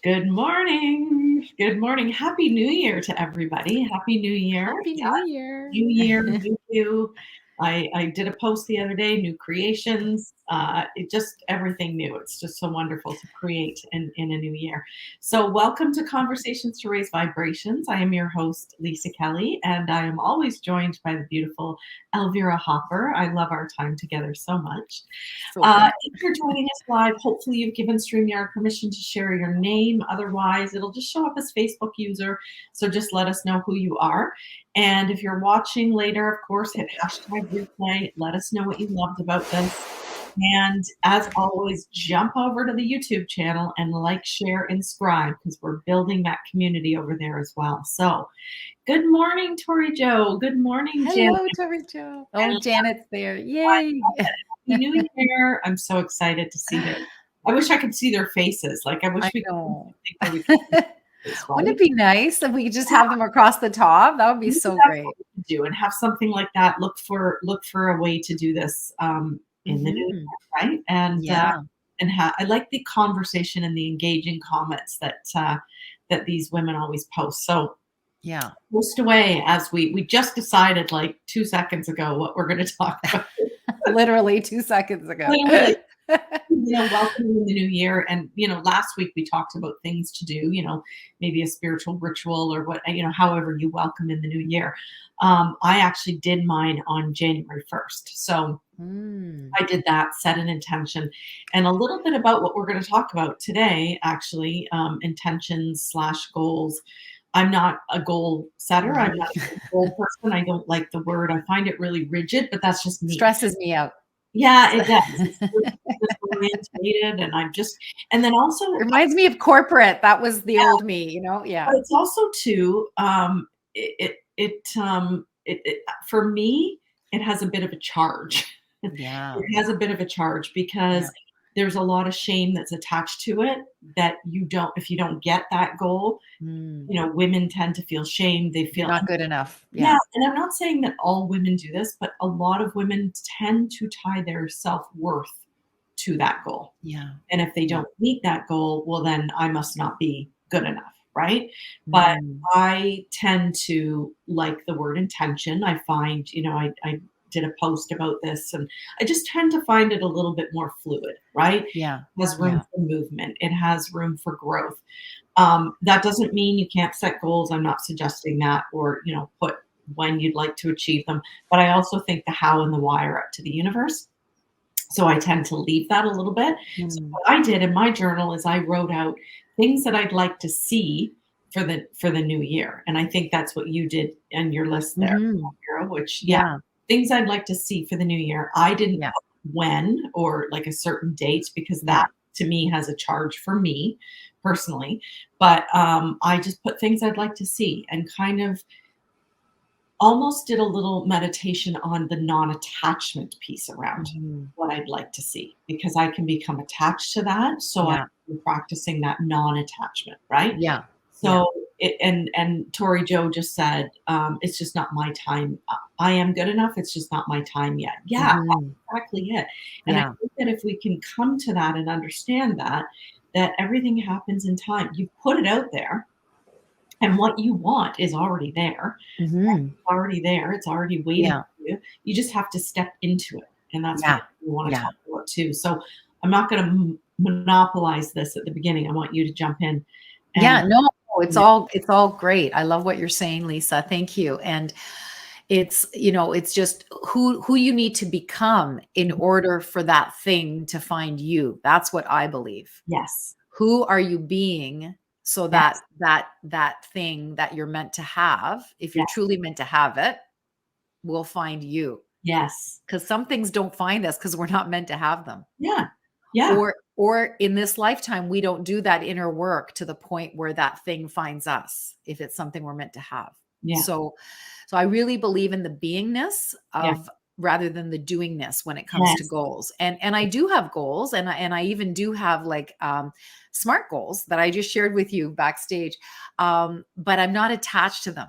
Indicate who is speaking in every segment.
Speaker 1: Good morning. Good morning. Happy New Year to everybody. Happy New Year.
Speaker 2: Happy
Speaker 1: Yeah,
Speaker 2: New Year.
Speaker 1: New Year, new you. I did a post the other day, new creations. It just everything new. It's just so wonderful to create in a new year. So welcome to Conversations to Raise Vibrations. I am your host, Lisa Kelly, and I am always joined by the beautiful Elvira Hopper. I love our time together so much.
Speaker 2: So good.
Speaker 1: If you're joining us live, hopefully you've given StreamYard permission to share your name. Otherwise, it'll just show up as Facebook user. So just let us know who you are. And if you're watching later, of course, hit hashtag replay. Let us know what you loved about this. And as always, jump over to the YouTube channel and like, share, and subscribe because we're building that community over there as well. So good morning, Tori Joe. Good morning, Janet.
Speaker 2: Hello, Tori Joe. Oh, Janet's there. Yay.
Speaker 1: Happy New Year. I'm so excited to see them. I wish I could see their faces. Like I wish
Speaker 2: I
Speaker 1: we could
Speaker 2: know.
Speaker 1: think that we could see their face,
Speaker 2: Wouldn't
Speaker 1: right?
Speaker 2: it be nice if we could just have them across the top? That would be
Speaker 1: Maybe
Speaker 2: so
Speaker 1: that's
Speaker 2: great.
Speaker 1: what we could do and have something like that. Look for a way to do this in the new
Speaker 2: Mhm.
Speaker 1: year, right?
Speaker 2: Yeah.
Speaker 1: I like the conversation and the engaging comments that these women always post. So
Speaker 2: Yeah.
Speaker 1: post away as we just decided like 2 seconds ago what we're going to talk about.
Speaker 2: Literally 2 seconds ago.
Speaker 1: Literally. Welcome in the new year. And, last week we talked about things to do, maybe a spiritual ritual or what, however you welcome in the new year. I actually did mine on January 1st. So I did that, set an intention, and a little bit about what we're going to talk about today, actually, intentions/goals. I'm not a goal setter. I'm not a goal person. I don't like the word. I find it really rigid, but that's just me.
Speaker 2: Stresses me out.
Speaker 1: Yeah, it does. It's orientated, and then also
Speaker 2: Reminds me of corporate. That was the old me, Yeah.
Speaker 1: but it's also too, for me, it has a bit of a charge.
Speaker 2: Yeah.
Speaker 1: It has a bit of a charge because
Speaker 2: Yeah.
Speaker 1: there's a lot of shame that's attached to it that if you don't get that goal,
Speaker 2: Mm.
Speaker 1: women tend to feel shame. They
Speaker 2: You're
Speaker 1: feel
Speaker 2: not good enough.
Speaker 1: yeah,
Speaker 2: Yeah.
Speaker 1: and I'm not saying that all women do this, but a lot of women tend to tie their self-worth to that goal.
Speaker 2: Yeah.
Speaker 1: And if they
Speaker 2: Yeah.
Speaker 1: don't meet that goal, well, then I must not be good enough, right? But
Speaker 2: Mm.
Speaker 1: I tend to like the word intention. I find, I did a post about this and I just tend to find it a little bit more fluid, right?
Speaker 2: Yeah.
Speaker 1: It has room
Speaker 2: Yeah.
Speaker 1: for movement. It has room for growth. That doesn't mean you can't set goals. I'm not suggesting that or, put when you'd like to achieve them. But I also think the how and the why are up to the universe. So I tend to leave that a little bit. So
Speaker 2: Mm.
Speaker 1: what I did in my journal is I wrote out things that I'd like to see for the new year. And I think that's what you did in your list there,
Speaker 2: Mhm.
Speaker 1: Vera, which
Speaker 2: Yeah.
Speaker 1: things I'd like to see for the new year. I didn't
Speaker 2: Yeah.
Speaker 1: put when or like a certain date because
Speaker 2: Yeah.
Speaker 1: that to me has a charge for me personally. But I just put things I'd like to see and kind of almost did a little meditation on the non-attachment piece around
Speaker 2: Mhm.
Speaker 1: what I'd like to see because I can become attached to that. So
Speaker 2: Yeah.
Speaker 1: I'm practicing that non-attachment, right?
Speaker 2: Yeah. Yeah.
Speaker 1: So and Tori Joe just said, it's just not my time. I am good enough. It's just not my time yet. Yeah, that's
Speaker 2: Mhm.
Speaker 1: exactly it. And I
Speaker 2: Yeah.
Speaker 1: think that if we can come to that and understand that everything happens in time, you put it out there and what you want is already there
Speaker 2: Mhm.
Speaker 1: already there. It's already waiting
Speaker 2: Yeah.
Speaker 1: for you. You just have to step into it. And that's what
Speaker 2: Yeah.
Speaker 1: we want to
Speaker 2: Yeah.
Speaker 1: talk about too. So I'm not going to monopolize this at the beginning. I want you to jump in and
Speaker 2: Yeah. No, it's all great. I love what you're saying, Lisa. Thank you. And it's just who you need to become in order for that thing to find you. That's what I believe.
Speaker 1: yes,
Speaker 2: Who are you being so
Speaker 1: yes,
Speaker 2: that thing that you're meant to have, if you're
Speaker 1: yes,
Speaker 2: truly meant to have it, will find you.
Speaker 1: yes.
Speaker 2: Because some things don't find us because we're not meant to have them.
Speaker 1: Yeah, yeah,
Speaker 2: Or in this lifetime, we don't do that inner work to the point where that thing finds us, if it's something we're meant to have.
Speaker 1: yeah,
Speaker 2: So I really believe in the beingness
Speaker 1: yeah,
Speaker 2: of rather than the doingness when it comes to
Speaker 1: yes,
Speaker 2: goals. And I do have goals, and I even do have like SMART goals that I just shared with you backstage. But I'm not attached to them.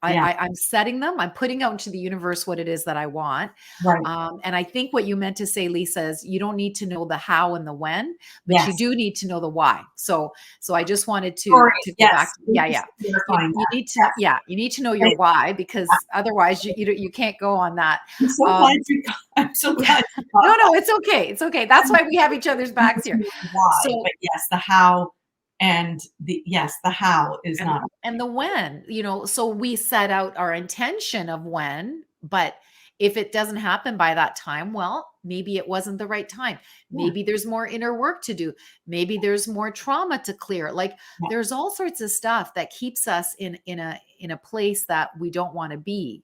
Speaker 1: Yeah.
Speaker 2: I'm setting them. I'm putting out into the universe what it is that I want.
Speaker 1: Right.
Speaker 2: And I think what you meant to say, Lisa, is you don't need to know the how and the when, but you
Speaker 1: Yes.
Speaker 2: do need to know the why. So I just wanted
Speaker 1: Sorry.
Speaker 2: to go
Speaker 1: Yes.
Speaker 2: back.
Speaker 1: Thank
Speaker 2: Yeah,
Speaker 1: you
Speaker 2: yeah.
Speaker 1: for clarifying
Speaker 2: You
Speaker 1: that.
Speaker 2: need to,
Speaker 1: Yes.
Speaker 2: yeah, you need to know your
Speaker 1: Right.
Speaker 2: why, because otherwise you can't go on that.
Speaker 1: I'm so glad
Speaker 2: Um,
Speaker 1: you got, I'm so
Speaker 2: yeah.
Speaker 1: glad you got
Speaker 2: No,
Speaker 1: that.
Speaker 2: no, it's okay. It's okay. That's why we have each other's
Speaker 1: You
Speaker 2: backs
Speaker 1: just know
Speaker 2: here.
Speaker 1: the why,
Speaker 2: So
Speaker 1: but yes, the how and the how is
Speaker 2: and
Speaker 1: not.
Speaker 2: and the when, so we set out our intention of when, but if it doesn't happen by that time, well, maybe it wasn't the right time.
Speaker 1: Yeah.
Speaker 2: Maybe there's more inner work to do. Maybe there's more trauma to clear. Like,
Speaker 1: Yeah.
Speaker 2: there's all sorts of stuff that keeps us in a place that we don't want to be.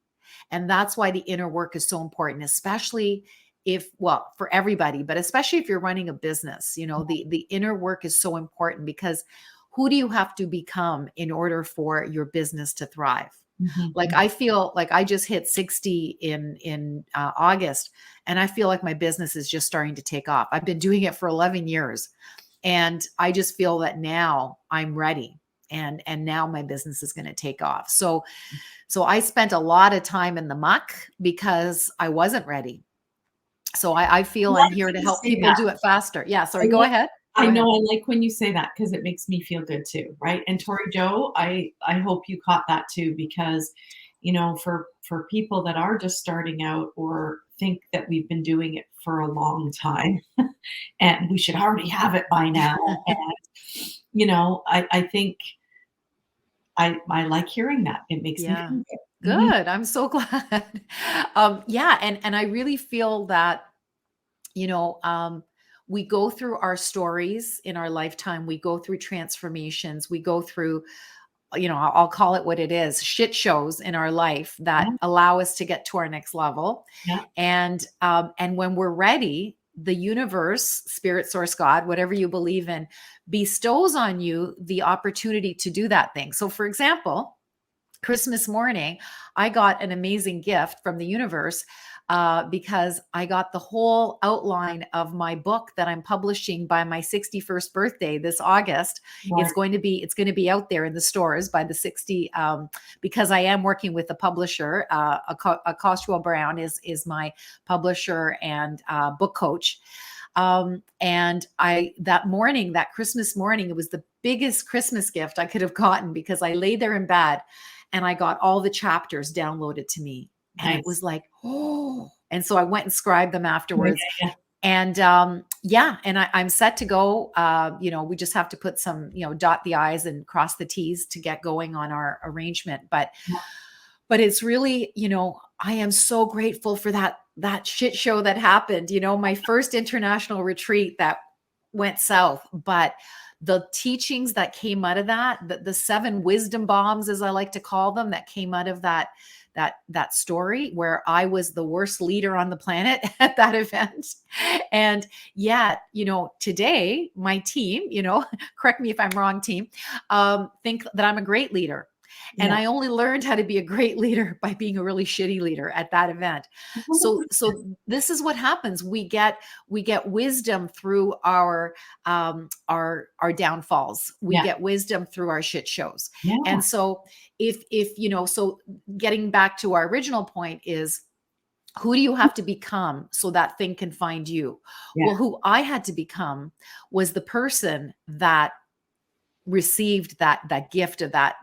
Speaker 2: And that's why the inner work is so important, especially if, well, for everybody, but especially if you're running a business. The inner work is so important, because who do you have to become in order for your business to thrive? Like,
Speaker 1: Mhm.
Speaker 2: I feel like I just hit 60 in August, and I feel like my business is just starting to take off. I've been doing it for 11 years, and I just feel that now I'm ready, and now my business is going to take off. So I spent a lot of time in the muck because I wasn't ready. So I
Speaker 1: I
Speaker 2: feel I'm
Speaker 1: like
Speaker 2: here
Speaker 1: when
Speaker 2: to
Speaker 1: you
Speaker 2: help
Speaker 1: say
Speaker 2: people
Speaker 1: that.
Speaker 2: do it faster. Yeah,
Speaker 1: I
Speaker 2: sorry, go
Speaker 1: like
Speaker 2: ahead.
Speaker 1: I
Speaker 2: Go
Speaker 1: know
Speaker 2: ahead.
Speaker 1: I like when you say that because it makes me feel good too, right? And Tori Joe, I hope you caught that too, because for people that are just starting out or think that we've been doing it for a long time and we should already have it by now. And I think I like hearing that. It makes me
Speaker 2: Yeah.
Speaker 1: feel good. Mhm.
Speaker 2: Good. I'm so glad. Yeah, and I really feel that, you know, um, we go through our stories in our lifetime. We go through transformations. We go through, I'll call it what it is, shit shows in our life that
Speaker 1: Yeah,
Speaker 2: allow us to get to our next level.
Speaker 1: yeah,
Speaker 2: And when we're ready, the universe, spirit, source, God, whatever you believe in, bestows on you the opportunity to do that thing. So, for example, Christmas morning, I got an amazing gift from the universe, because I got the whole outline of my book that I'm publishing by my 61st birthday this August.
Speaker 1: right.
Speaker 2: It's going to be out there in the stores by the 60, because I am working with a publisher. Acostuel Brown is my publisher and book coach. And that Christmas morning, it was the biggest Christmas gift I could have gotten, because I lay there in bed and I got all the chapters downloaded to me. And it
Speaker 1: Nice.
Speaker 2: was like, oh. And so I went and scribed them
Speaker 1: Yeah,
Speaker 2: afterwards.
Speaker 1: yeah,
Speaker 2: And yeah, and I'm set to go. We just have to put some, dot the I's and cross the T's to get going on our arrangement.
Speaker 1: yeah.
Speaker 2: But it's really, I am so grateful for that shit show that happened, my first international retreat that went south. But the teachings that came out of that, the seven wisdom bombs, as I like to call them, that came out of that story, where I was the worst leader on the planet at that event. And yet, today my team, correct me if I'm wrong, team, think that I'm a great leader. And
Speaker 1: Yeah.
Speaker 2: I only learned how to be a great leader by being a really shitty leader at that event. So
Speaker 1: 100%.
Speaker 2: this is what happens. We get wisdom through our downfalls. We
Speaker 1: Yeah,
Speaker 2: get wisdom through our shit shows.
Speaker 1: yeah,
Speaker 2: And so so getting back to our original point is, who do you have to become so that thing can find you?
Speaker 1: yeah,
Speaker 2: Well, who I had to become was the person that received that gift of that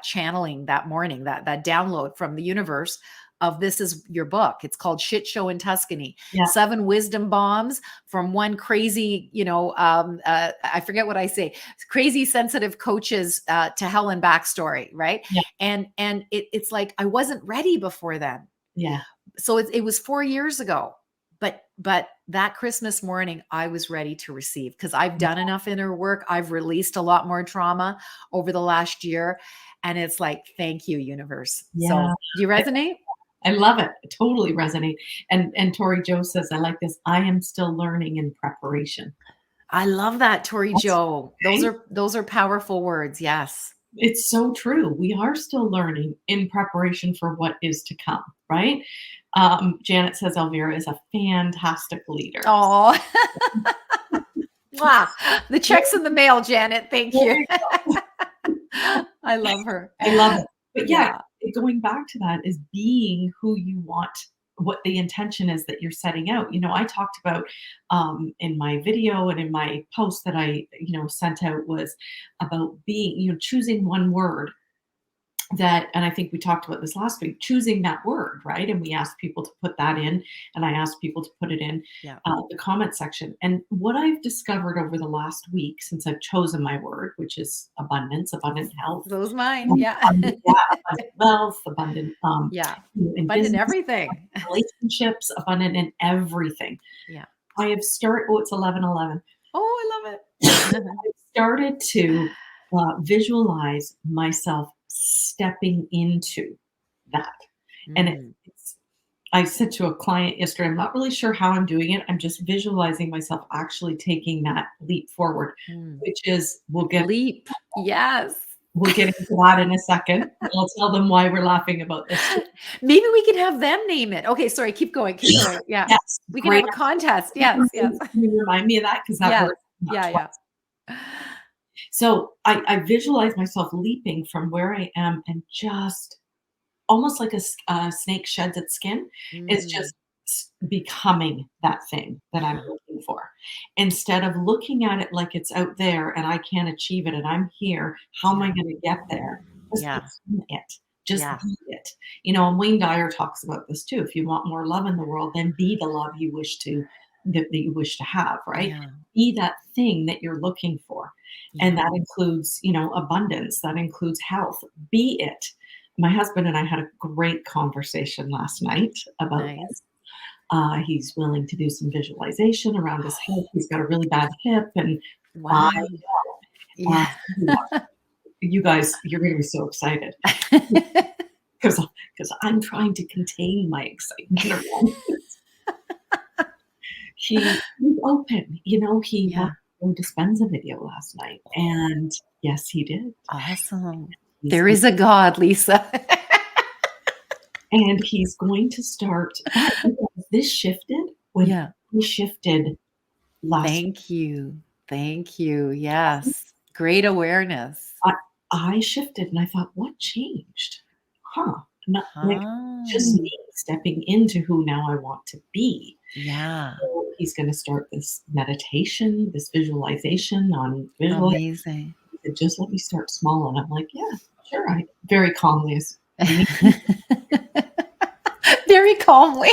Speaker 2: channeling that morning, that download from the universe of, this is your book. It's called Shit Show in Tuscany.
Speaker 1: yeah,
Speaker 2: Seven wisdom bombs from one crazy, I forget what I say, crazy sensitive coaches to hell and back story, right?
Speaker 1: yeah,
Speaker 2: And it's like I wasn't ready before then.
Speaker 1: yeah,
Speaker 2: So it was 4 years ago, but that Christmas morning, I was ready to receive, because I've done enough inner work. I've released a lot more trauma over the last year, and it's like, thank you, universe.
Speaker 1: yeah.
Speaker 2: So do you resonate?
Speaker 1: I love it. I totally resonate. And Tori Joe says, I like this. I am still learning in preparation.
Speaker 2: I love that, Tori
Speaker 1: That's
Speaker 2: Joe. Those
Speaker 1: right.
Speaker 2: are powerful words. Yes.
Speaker 1: It's so true. We are still learning in preparation for what is to come, right? Janet says Elvira is a fantastic leader.
Speaker 2: Oh, the check's in the mail, Janet. Thank
Speaker 1: There
Speaker 2: you.
Speaker 1: you go.
Speaker 2: I love her.
Speaker 1: I love it. But yeah,
Speaker 2: Yeah.
Speaker 1: going back to that is being who you want, what the intention is that you're setting out. I talked about in my video and in my post that I, sent out was about being, choosing one word that, and I think we talked about this last week, choosing that word, right? And we asked people to put that in, and I asked people to put it in
Speaker 2: Yeah.
Speaker 1: the comment section. And what I've discovered over the last week since I've chosen my word, which is abundance, abundant health,
Speaker 2: Those mine. Yeah.
Speaker 1: yeah, abundant wealth, abundant
Speaker 2: Yeah.
Speaker 1: in
Speaker 2: Abundant
Speaker 1: business,
Speaker 2: everything.
Speaker 1: relationships, abundant in everything.
Speaker 2: Yeah.
Speaker 1: I have started. Oh, it's 11:11.
Speaker 2: Oh, I love
Speaker 1: I've
Speaker 2: it.
Speaker 1: started to visualize myself stepping into that. And
Speaker 2: Mm,
Speaker 1: I said to a client yesterday, I'm not really sure how I'm doing it. I'm just visualizing myself actually taking that leap forward,
Speaker 2: mm.
Speaker 1: which is
Speaker 2: Leap. Yes.
Speaker 1: we'll get into that in a second. I'll tell them why we're laughing about this too.
Speaker 2: Maybe we can have them name it. Okay, sorry, keep going, keep going. Yeah.
Speaker 1: Yes,
Speaker 2: We can have
Speaker 1: great.
Speaker 2: a contest.
Speaker 1: Can
Speaker 2: Yes, yes.
Speaker 1: you remind me of that? Because that
Speaker 2: Yes.
Speaker 1: word came up
Speaker 2: Yeah,
Speaker 1: twice.
Speaker 2: yeah.
Speaker 1: So I visualize myself leaping from where I am and just almost like a snake sheds its skin, is
Speaker 2: Mm,
Speaker 1: just becoming that thing that I'm looking for. Instead of looking at it like it's out there and I can't achieve it and I'm here, how am I
Speaker 2: yeah,
Speaker 1: going to get there? Just
Speaker 2: yeah,
Speaker 1: become it. Just
Speaker 2: yeah,
Speaker 1: be it. And Wayne Dyer talks about this too. If you want more love in the world, then be the love you wish to that you wish to have, right?
Speaker 2: yeah,
Speaker 1: Be that thing that you're looking for. And
Speaker 2: yeah.
Speaker 1: that includes, abundance, that includes health. Be it. My husband and I had a great conversation last night about
Speaker 2: Nice.
Speaker 1: this. He's willing to do some visualization around his hip. He's got a really bad hip, and I
Speaker 2: Wow.
Speaker 1: uh,
Speaker 2: Yeah.
Speaker 1: you guys, you're going to be so excited because I'm trying to contain my excitement around this. He's open. He
Speaker 2: Yeah.
Speaker 1: wanted to go to Dispenza video last night, and yes, he did.
Speaker 2: Awesome.
Speaker 1: He's
Speaker 2: There is a God, Lisa.
Speaker 1: And he's going to start but you guys, this shifted when
Speaker 2: Yeah.
Speaker 1: he shifted last
Speaker 2: Thank you. Thank you. Yes. Great awareness.
Speaker 1: I I shifted and I thought, "What changed?" Huh, not like, just
Speaker 2: Huh.
Speaker 1: me stepping into who now I want to be.
Speaker 2: Yeah.
Speaker 1: So he's gonna start this meditation, this visualization on visual.
Speaker 2: Amazing.
Speaker 1: He said, "Just let me start small," and I'm like, "Yeah, sure." I very calmly as you need
Speaker 2: Very calmly.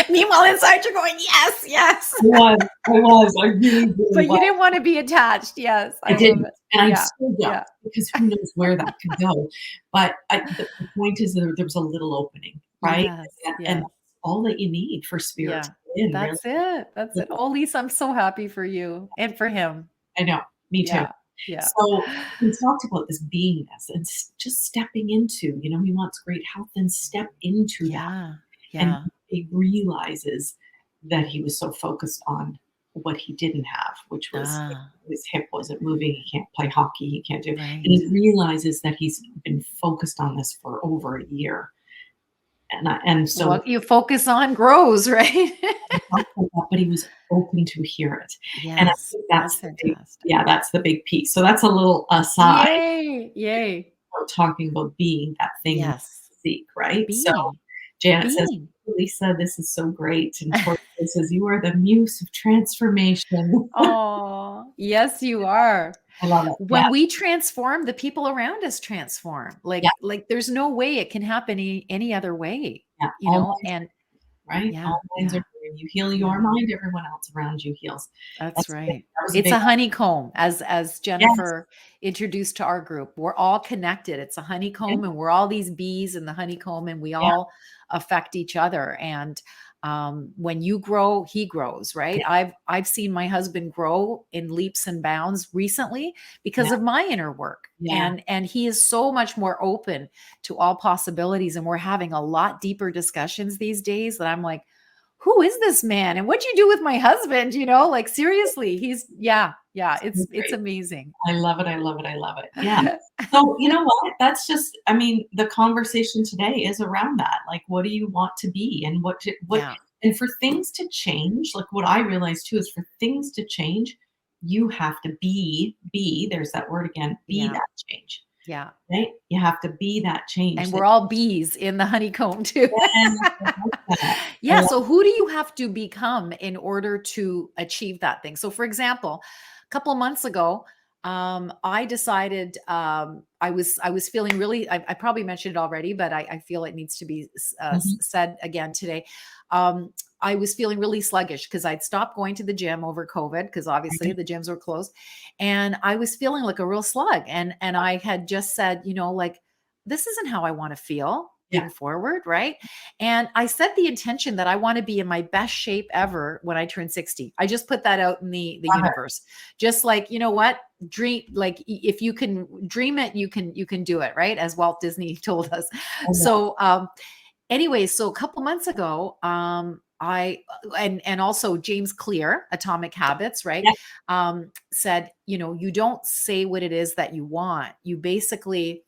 Speaker 2: Meanwhile, inside you're going, yes, yes.
Speaker 1: I really, really
Speaker 2: But you
Speaker 1: was.
Speaker 2: didn't want to be attached. Yes,
Speaker 1: I
Speaker 2: I love
Speaker 1: didn't,
Speaker 2: it.
Speaker 1: and I
Speaker 2: Yeah.
Speaker 1: still don't,
Speaker 2: Yeah.
Speaker 1: because who knows where that could go. But the point is that there was a little opening, right?
Speaker 2: Yes.
Speaker 1: And
Speaker 2: Yes.
Speaker 1: that's all that you need for spirit
Speaker 2: Yeah.
Speaker 1: to get in, really.
Speaker 2: That's it. That's it. Oh, Lisa, I'm so happy for you and for him.
Speaker 1: I know, me too.
Speaker 2: Yeah. Yeah.
Speaker 1: So we talked about this beingness and just stepping into, he wants great health, then step into that.
Speaker 2: Yeah.
Speaker 1: And
Speaker 2: Yeah.
Speaker 1: he realizes that he was so focused on what he didn't have, which was
Speaker 2: Ah,
Speaker 1: his hip wasn't moving. He can't play hockey. He can't do, and
Speaker 2: right.
Speaker 1: he realizes that he's been focused on this for over a year. And so
Speaker 2: What you focus on grows, right?
Speaker 1: we talked about that, but he was open to hear it. And I
Speaker 2: Yes.
Speaker 1: think
Speaker 2: That's
Speaker 1: that's the big,
Speaker 2: fantastic.
Speaker 1: yeah, that's the big piece. So that's a little aside
Speaker 2: Yay. Yay.
Speaker 1: about talking about being that thing you
Speaker 2: Yes.
Speaker 1: seek, right? So
Speaker 2: Being.
Speaker 1: Janet says,
Speaker 2: Being.
Speaker 1: Lisa, this is so great. And Tori says, you are the muse of transformation.
Speaker 2: Oh, yes, you are.
Speaker 1: I love it. Yeah.
Speaker 2: When we transform, the people around us transform.
Speaker 1: Yeah.
Speaker 2: Like there's no way it can happen any other way,
Speaker 1: Yeah. All minds,
Speaker 2: and
Speaker 1: right?
Speaker 2: yeah,
Speaker 1: All minds are
Speaker 2: yeah,
Speaker 1: green. You heal
Speaker 2: yeah.
Speaker 1: your mind, everyone else around you heals.
Speaker 2: That's
Speaker 1: That's big.
Speaker 2: right.
Speaker 1: That was a
Speaker 2: It's
Speaker 1: big
Speaker 2: a honeycomb, as
Speaker 1: yes.
Speaker 2: Jennifer introduced to our group. We're all connected. It's a
Speaker 1: Yeah.
Speaker 2: honeycomb, and we're all these bees in the honeycomb, and we
Speaker 1: Yeah.
Speaker 2: all affect each other. And when you grow, he grows, right? I've seen my husband grow in leaps and bounds recently
Speaker 1: Yeah.
Speaker 2: because of my inner work.
Speaker 1: Yeah.
Speaker 2: And he is so much more open to all possibilities. And we're having a lot deeper discussions these days that I'm like, who is this man and what'd you do with my husband, like seriously, yeah,
Speaker 1: So
Speaker 2: it's
Speaker 1: great.
Speaker 2: amazing.
Speaker 1: I love it. I love it. I love it. Yeah. So, you know what? That's just, I mean, the conversation today is around that. Like, what do you want to be? And
Speaker 2: Yeah,
Speaker 1: and for things to change, like what I realized too is for things to change, you have to be, there's that word again, be
Speaker 2: yeah,
Speaker 1: that change.
Speaker 2: Yeah.
Speaker 1: right? You have to be that change
Speaker 2: And
Speaker 1: that
Speaker 2: we're all bees in the honeycomb too.
Speaker 1: and I like that. I
Speaker 2: Yeah.
Speaker 1: love
Speaker 2: So who do you have to become in order to achieve that thing? So for example, a couple of months ago, I decided I was feeling really. I probably mentioned it already, but I feel it needs to be
Speaker 1: mhm,
Speaker 2: said again today. Um, I was feeling really sluggish because I'd stopped going to the gym over COVID because obviously
Speaker 1: right,
Speaker 2: the gyms were closed, and I was feeling like a real slug. And I had just said, like this isn't how I want to feel
Speaker 1: yeah,
Speaker 2: moving forward, right? And I set the intention that I want to be in my best shape ever when I turn 60. I just put that out in the
Speaker 1: love it.
Speaker 2: universe. Just like, you know what? Dream, like if you can dream it, you can do it, right? As Walt Disney told us.
Speaker 1: I know.
Speaker 2: So anyway, so a couple months ago, I and also James Clear, Atomic Habits, right?
Speaker 1: Yeah,
Speaker 2: Said, you don't say what it is that you want. You basically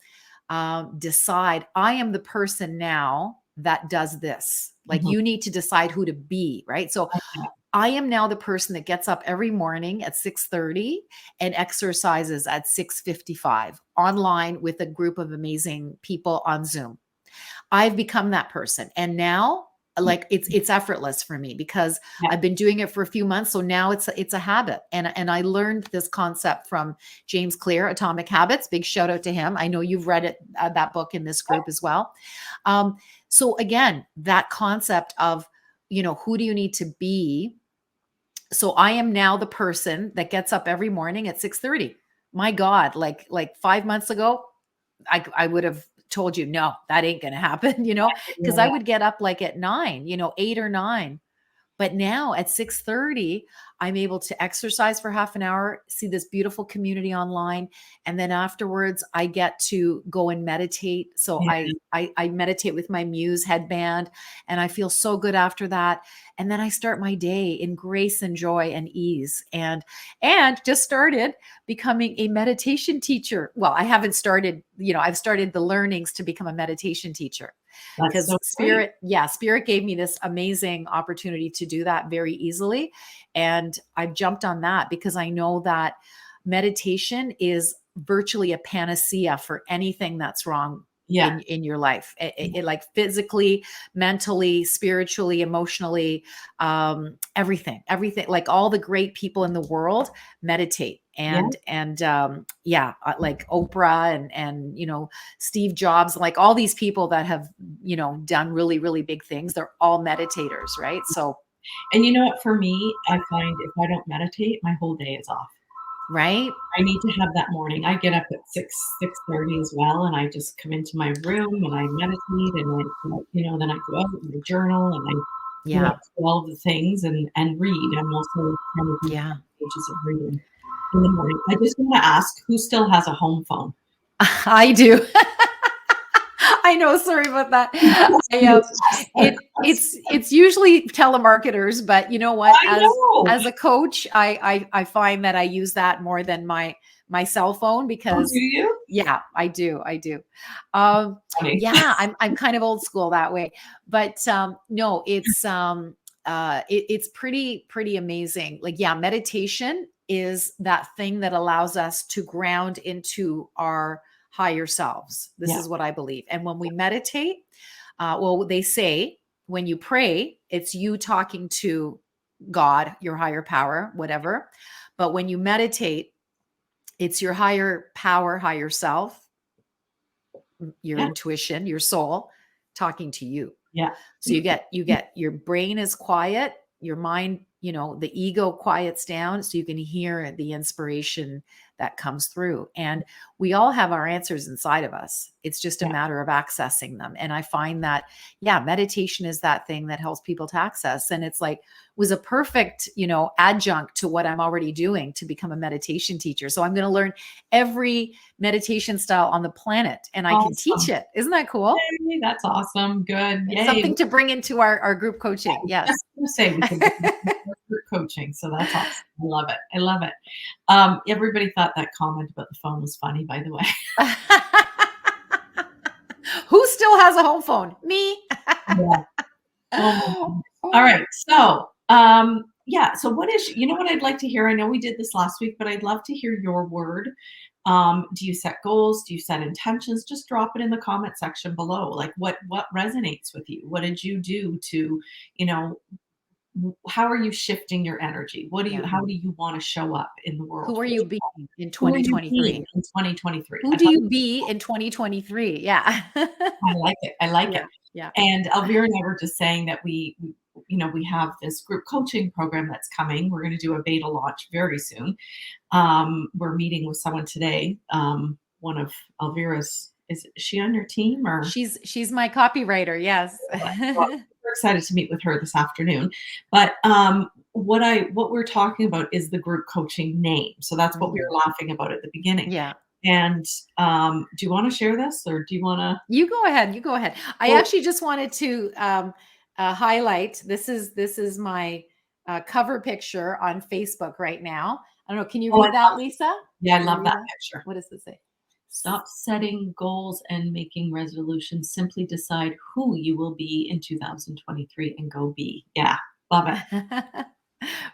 Speaker 2: decide, I am the person now that does this. Like
Speaker 1: mhm,
Speaker 2: you need to decide who to be, right? So
Speaker 1: like that.
Speaker 2: I am now the person that gets up every morning at 6:30 and exercises at 6:55 online with a group of amazing people on Zoom. I've become that person. And now like it's effortless for me because
Speaker 1: Yeah,
Speaker 2: I've been doing it for a few months. So now it's a habit. And I learned this concept from James Clear, Atomic Habits. Big shout out to him. I know you've read it, that book in this group as well. So again, that concept of, who do you need to be? So I am now the person that gets up every morning at 6:30. My God, like 5 months ago, I would have told you, no, that ain't going to happen, because I
Speaker 1: yeah,
Speaker 2: would get up like at 9, 8 or 9. But now at 6:30, I'm able to exercise for half an hour, see this beautiful community online, and then afterwards I get to go and meditate. So
Speaker 1: yeah,
Speaker 2: I meditate with my Muse headband, and I feel so good after that. And then I start my day in grace and joy and ease. And just started becoming a meditation teacher. Well, I haven't started, I've started the learnings to become a meditation teacher
Speaker 1: that's
Speaker 2: because
Speaker 1: so great.
Speaker 2: spirit gave me this amazing opportunity to do that very easily. And I've jumped on that because I know that meditation is virtually a panacea for anything that's wrong
Speaker 1: Yeah,
Speaker 2: in your life. Like physically, mentally, spiritually, emotionally, everything, like all the great people in the world meditate.
Speaker 1: yeah,
Speaker 2: And yeah, like Oprah and Steve Jobs, like all these people that have, done really, really big things. They're all meditators, right? So,
Speaker 1: and you know what, for me, I find if I don't meditate, my whole day is off.
Speaker 2: right?
Speaker 1: I need to have that morning. I get up at 6:30 as well, and I just come into my room and I meditate and then I go out and I journal and I,
Speaker 2: Yeah.
Speaker 1: do all of the things and read. I'm also trying to do
Speaker 2: Yeah.
Speaker 1: pages of reading in the morning. I just want to ask, who still has a home phone?
Speaker 2: I do. I know. Sorry about that. I it's usually telemarketers, but you know what?
Speaker 1: I
Speaker 2: As
Speaker 1: know.
Speaker 2: as a coach, I find that I use that more than my cell phone
Speaker 1: Oh, do
Speaker 2: because
Speaker 1: you?
Speaker 2: yeah, I do. Um,
Speaker 1: Funny.
Speaker 2: yeah, I'm kind of old school that way, but no, it's pretty amazing. Like yeah, meditation is that thing that allows us to ground into our higher selves. This
Speaker 1: Yeah,
Speaker 2: is what I believe. And when we meditate, well, they say when you pray, it's you talking to God, your higher power, whatever. But when you meditate, it's your higher power, higher self, your
Speaker 1: yeah,
Speaker 2: intuition, your soul talking to you.
Speaker 1: yeah,
Speaker 2: So you get your brain is quiet, your mind, the ego quiets down so you can hear the inspiration that comes through. And we all have our answers inside of us. It's just a
Speaker 1: yeah.
Speaker 2: matter of accessing them. And I find that yeah, meditation is that thing that helps people to access, and it's like was a perfect, adjunct to what I'm already doing to become a meditation teacher. So I'm going to learn every meditation style on the planet and I can teach
Speaker 1: Awesome.
Speaker 2: it. Isn't that cool?
Speaker 1: Yay, that's awesome. Good.
Speaker 2: It's
Speaker 1: Yay.
Speaker 2: something to bring into our group
Speaker 1: Yeah,
Speaker 2: coaching.
Speaker 1: I was
Speaker 2: Yes.
Speaker 1: just gonna say we could group coaching, so that's awesome. I love it. I love it. Everybody thought that comment about the phone was funny, by the way.
Speaker 2: Who still has a home phone? Me.
Speaker 1: Yeah. Oh my goodness. All
Speaker 2: Oh.
Speaker 1: right. So, yeah. So, what is? You know what I'd like to hear? I know we did this last week, but I'd love to hear your word. Do you set goals? Do you set intentions? Just drop it in the comment section below. Like what resonates with you? What did you do to, you know, how are you shifting your energy?
Speaker 2: Yeah.
Speaker 1: How do you want to show up in the world?
Speaker 2: Who are you being in
Speaker 1: Who are you being
Speaker 2: 2023?
Speaker 1: in 2023?
Speaker 2: Who do you be in 2023? Yeah.
Speaker 1: I like it. I like it.
Speaker 2: Yeah. Yeah.
Speaker 1: And Elvira and I were just saying that we have this group coaching program that's coming. We're going to do a beta launch very soon. We're meeting with someone today. One of Elvira's, is she on your team or?
Speaker 2: She's my copywriter. Yes.
Speaker 1: Well, we're excited to meet with her this afternoon. But what we're talking about is the group coaching name. So that's what we
Speaker 2: Mhm.
Speaker 1: were laughing about at the beginning.
Speaker 2: Yeah.
Speaker 1: And do you want to share this, or do you want to?
Speaker 2: You go ahead. You go ahead. I
Speaker 1: Well,
Speaker 2: actually just wanted to highlight. This is my cover picture on Facebook right now. I don't know. Can you
Speaker 1: oh,
Speaker 2: read that, Lisa?
Speaker 1: yeah, I
Speaker 2: Can you
Speaker 1: love
Speaker 2: read
Speaker 1: that
Speaker 2: that?
Speaker 1: picture.
Speaker 2: What does it say?
Speaker 1: Stop setting goals and making resolutions. Simply decide who you will be in 2023 and go be. Yeah, love it.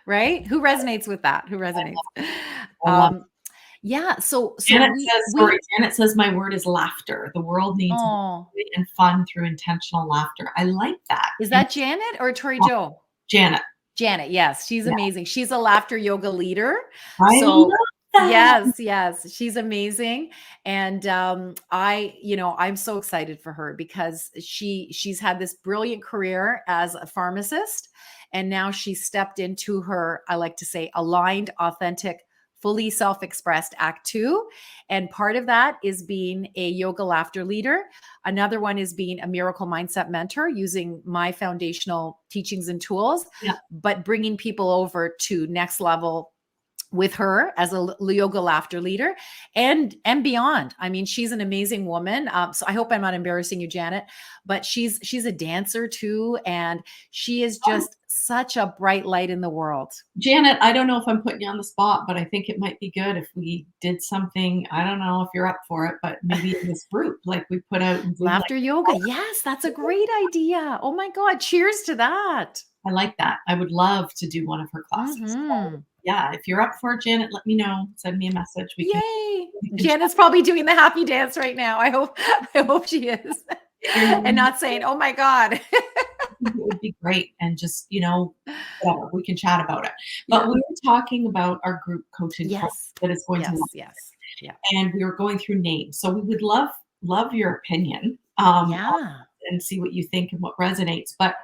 Speaker 2: Right? Who resonates with that? Who resonates?
Speaker 1: I love
Speaker 2: Um, yeah. So
Speaker 1: Janet
Speaker 2: we
Speaker 1: says, sorry,
Speaker 2: we
Speaker 1: Janet says my word is laughter. The world needs more
Speaker 2: oh,
Speaker 1: joy and fun through intentional laughter. I like that.
Speaker 2: is
Speaker 1: And
Speaker 2: that Janet or Tori Joe?
Speaker 1: Janet,
Speaker 2: Janet, yes, she's
Speaker 1: yeah,
Speaker 2: amazing. She's a laughter yoga leader.
Speaker 1: I
Speaker 2: So
Speaker 1: love that.
Speaker 2: yes, she's amazing. And I'm so excited for her because she's had this brilliant career as a pharmacist. And now she stepped into her, I like to say, aligned, authentic, fully self-expressed act two. And part of that is being a yoga laughter leader. Another one is being a miracle mindset mentor using my foundational teachings and tools,
Speaker 1: Yeah,
Speaker 2: but bringing people over to next level with her as a yoga laughter leader and beyond. I mean, she's an amazing woman. So I hope I'm not embarrassing you, Janet, but she's a dancer too, and she is just such a bright light in the world.
Speaker 1: Janet, I don't know if I'm putting you on the spot, but I think it might be good if we did something. I don't know if you're up for it, but maybe in this group, like we put out and did like,
Speaker 2: Laughter yoga, yes, that's a great idea. Oh my God, cheers to that.
Speaker 1: I like that. I would love to do one of her classes. So,
Speaker 2: Hmm.
Speaker 1: yeah, if you're up for it, Janet, let me know. Send me a message.
Speaker 2: Yay!
Speaker 1: We can chat.
Speaker 2: Janet's probably doing the happy dance right now. I hope she is,
Speaker 1: Get your
Speaker 2: and
Speaker 1: name.
Speaker 2: not saying, "Oh my God."
Speaker 1: I think it would be great, and just, whatever, we can chat about it. But
Speaker 2: Yeah.
Speaker 1: we were talking about our group coaching program
Speaker 2: Yes.
Speaker 1: that is going to
Speaker 2: Yes.
Speaker 1: launch,
Speaker 2: Yes. Yeah.
Speaker 1: and we were going through names. So we would love your opinion,
Speaker 2: Yeah.
Speaker 1: and see what you think and what resonates. But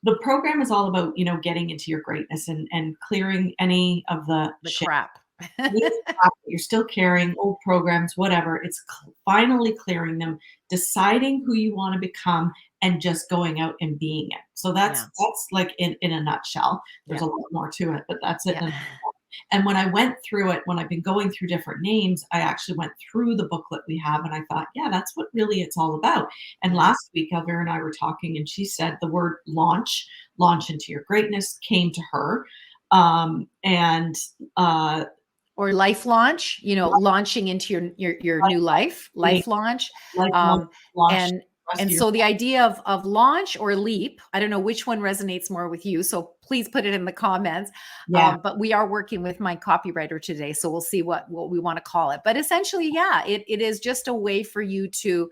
Speaker 1: the program is all about, getting into your greatness and clearing any of the
Speaker 2: The
Speaker 1: shit.
Speaker 2: crap.
Speaker 1: You're still carrying old programs, whatever. It's finally clearing them, deciding who you want to become, and just going out and being it. So that's
Speaker 2: Yeah.
Speaker 1: that's like in a nutshell. There's
Speaker 2: Yeah.
Speaker 1: a lot more to it, but that's it.
Speaker 2: Yeah.
Speaker 1: And when I went through it, when I've been going through different names, I actually went through the booklet we have, and I thought, yeah, that's what really it's all about. And
Speaker 2: Yeah.
Speaker 1: last week, Elvira and I were talking, and she said the word launch into your greatness came to her. And
Speaker 2: Or life launch, launching into your new
Speaker 1: life,
Speaker 2: life launch.
Speaker 1: lifelong
Speaker 2: Um,
Speaker 1: launch
Speaker 2: and
Speaker 1: the rest of
Speaker 2: and
Speaker 1: your
Speaker 2: so the idea of launch or leap, I don't know which one resonates more with you. So please put it in the comments.
Speaker 1: yeah.
Speaker 2: But we are working with my copywriter today, so we'll see what we want to call it. But essentially, yeah, it is just a way for you to,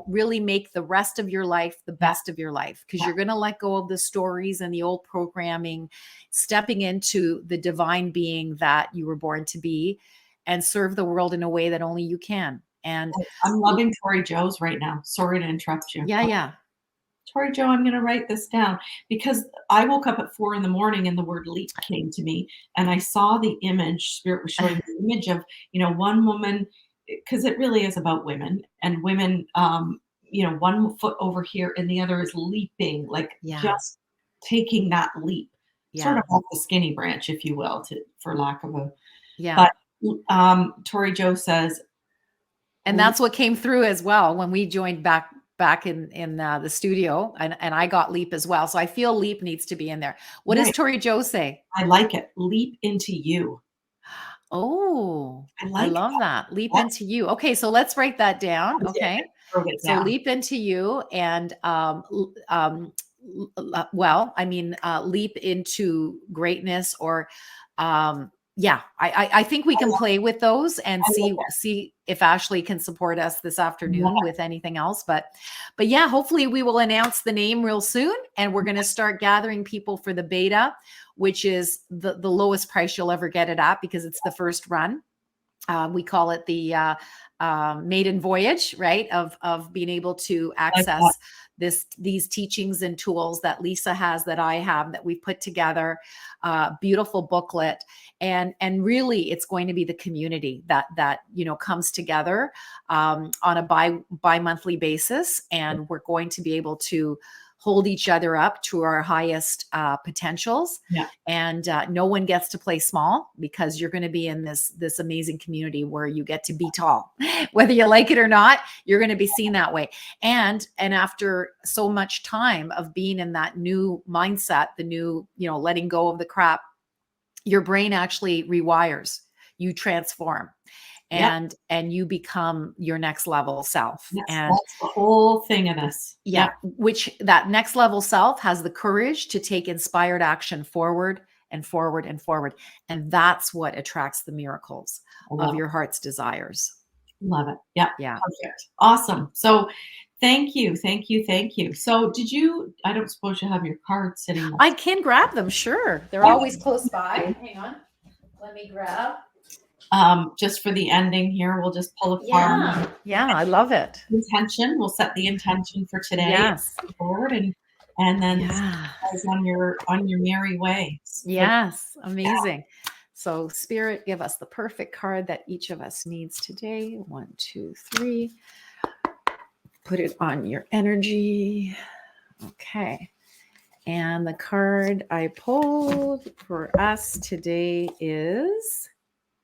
Speaker 2: really make the rest of your life the
Speaker 1: Yeah,
Speaker 2: best of your life, because
Speaker 1: yeah.
Speaker 2: you're going to let go of the stories and the old programming, stepping into the divine being that you were born to be, and serve the world in a way that only you can. And
Speaker 1: I'm loving Tori Joe's right now. Sorry to interrupt you.
Speaker 2: yeah, yeah,
Speaker 1: Tori Joe, I'm going to write this down because I woke up at 4 in the morning and the word leap came to me, and I saw the image. Spirit was showing the image of, one woman, because it really is about women, and women, one foot over here and the other is leaping, like
Speaker 2: yeah,
Speaker 1: just taking that leap, sort
Speaker 2: yeah,
Speaker 1: of off the skinny branch, if you will, for lack of a,
Speaker 2: yeah.
Speaker 1: but Tori Joe says,
Speaker 2: And that's what came through as well when we joined back in the studio, and I got leap as well. So I feel leap needs to be in there. What does
Speaker 1: right,
Speaker 2: Tori Joe say?
Speaker 1: I like it. Leap into you.
Speaker 2: Oh,
Speaker 1: I
Speaker 2: I
Speaker 1: like
Speaker 2: love
Speaker 1: that.
Speaker 2: that. Leap
Speaker 1: That's
Speaker 2: into you. Okay, so let's write that down.
Speaker 1: I did.
Speaker 2: Okay.
Speaker 1: I wrote it
Speaker 2: So
Speaker 1: down.
Speaker 2: leap into you and well, I mean, leap into greatness, or Yeah, I think we can play with those and
Speaker 1: I love
Speaker 2: see if Ashley can support us this afternoon
Speaker 1: it.
Speaker 2: with anything else. But yeah, hopefully we will announce the name real soon, and we're going to start gathering people for the beta, which is the lowest price you'll ever get it at because it's the first run. We call it the maiden voyage, right? Of being able to
Speaker 1: Like that.
Speaker 2: access these teachings and tools that Lisa has, that I have, that we've put together. Beautiful booklet, and really, it's going to be the community that comes together on a bi-monthly basis, and we're going to be able to hold each other up to our highest potentials.
Speaker 1: Yeah.
Speaker 2: And no one gets to play small, because you're going to be in this amazing community where you get to be tall, whether you like it or not. You're going to be seen that way. And after so much time of being in that new mindset, the new, letting go of the crap, your brain actually rewires, you transform,
Speaker 1: Yep.
Speaker 2: and you become your next level self.
Speaker 1: Yes,
Speaker 2: And
Speaker 1: that's the whole thing of this.
Speaker 2: yeah, which that next level self has the courage to take inspired action forward and forward and forward. And that's what attracts the miracles
Speaker 1: I
Speaker 2: of
Speaker 1: love it.
Speaker 2: your heart's desires.
Speaker 1: Love it. Yep.
Speaker 2: Yeah.
Speaker 1: Perfect. Awesome. So thank you. Thank you. Thank you. So I don't suppose you have your card sitting
Speaker 2: I
Speaker 1: next.
Speaker 2: can grab them. Sure. They're always close by. Hang on. Let me grab.
Speaker 1: Just for the ending here, we'll just pull a card.
Speaker 2: Yeah. Yeah. I love it.
Speaker 1: Intention. We'll set the intention for today.
Speaker 2: Yes.
Speaker 1: Forward and then
Speaker 2: Yeah.
Speaker 1: on your merry way.
Speaker 2: Yes. Amazing. So, Spirit, give us the perfect card that each of us needs today. 1, 2, 3. Put it on your energy. Okay. And the card I pulled for us today is,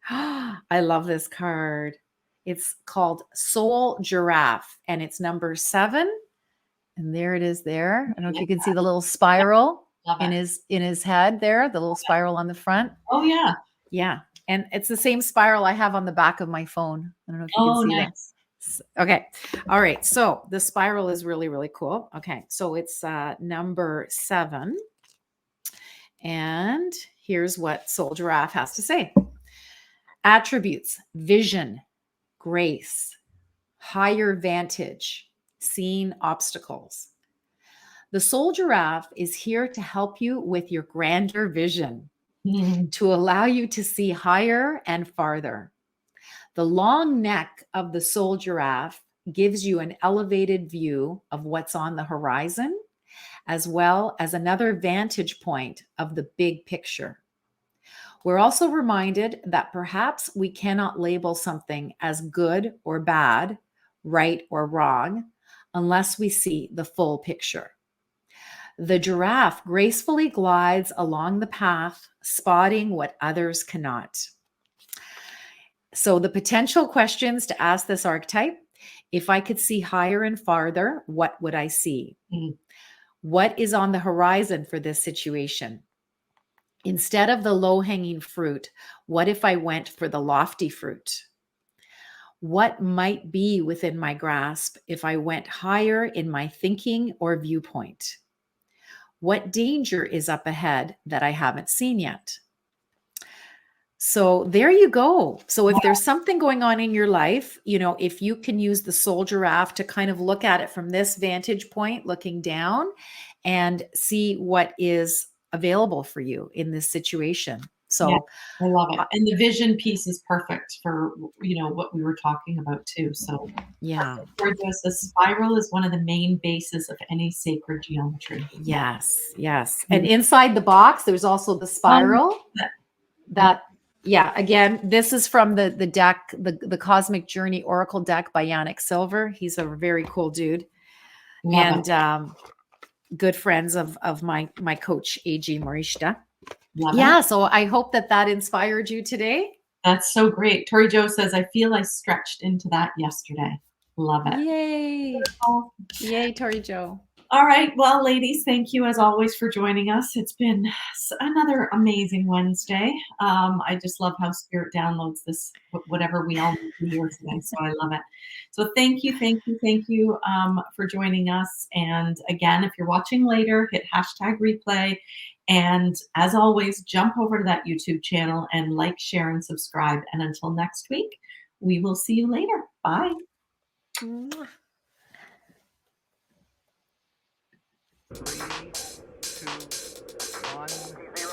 Speaker 2: I love this card. It's called Soul Giraffe, and it's number 7. And there it is there. I don't know if you can see the little spiral
Speaker 1: Love
Speaker 2: in
Speaker 1: it.
Speaker 2: his head there, the little spiral on the front.
Speaker 1: Oh yeah.
Speaker 2: Yeah. And it's the same spiral I have on the back of my phone. I don't know if you can
Speaker 1: Oh,
Speaker 2: see
Speaker 1: nice.
Speaker 2: that. Okay. All right. So the spiral is really, really cool. Okay. So it's number 7. And here's what Soul Giraffe has to say. Attributes: vision, grace, higher vantage, seeing obstacles. The Soul Giraffe is here to help you with your grander vision, to allow you to see higher and farther. The long neck of the Soul Giraffe gives you an elevated view of what's on the horizon, as well as another vantage point of the big picture. We're also reminded that perhaps we cannot label something as good or bad, right or wrong, unless we see the full picture. The giraffe gracefully glides along the path, spotting what others cannot. So the potential questions to ask this archetype: if I could see higher and farther, what would I see? What is on the horizon for this situation? Instead of the low-hanging fruit, what if I went for the lofty fruit? What might be within my grasp if I went higher in my thinking or viewpoint? What danger is up ahead that I haven't seen yet? So there you go. So if there's something going on in your life, if you can use the Soul Giraffe to kind of look at it from this vantage point, looking down, and see what is available for you in this situation. So
Speaker 1: yeah, I love it. And the vision piece is perfect for, what we were talking about too. So
Speaker 2: yeah.
Speaker 1: the spiral is one of the main bases of any sacred geometry.
Speaker 2: Yes. And inside the box, there's also the spiral that, yeah, again, this is from the deck, the Cosmic Journey Oracle deck by Yannick Silver. He's a very cool dude.
Speaker 1: Love
Speaker 2: and good friends of my coach, A.G. Morishita.
Speaker 1: Love
Speaker 2: Yeah.
Speaker 1: it.
Speaker 2: So I hope that inspired you today.
Speaker 1: That's so great. Tori Jo says, I feel I stretched into that yesterday. Love it.
Speaker 2: Yay.
Speaker 1: Beautiful.
Speaker 2: Yay, Tori Jo.
Speaker 1: All right. Well, ladies, thank you as always for joining us. It's been another amazing Wednesday. I just love how Spirit downloads this, whatever we all need to hear today. So I love it. So thank you for joining us. And again, if you're watching later, hit #replay And as always, jump over to that YouTube channel and like, share, and subscribe. And until next week, we will see you later. Bye.
Speaker 3: Mwah. 3, 2, 1.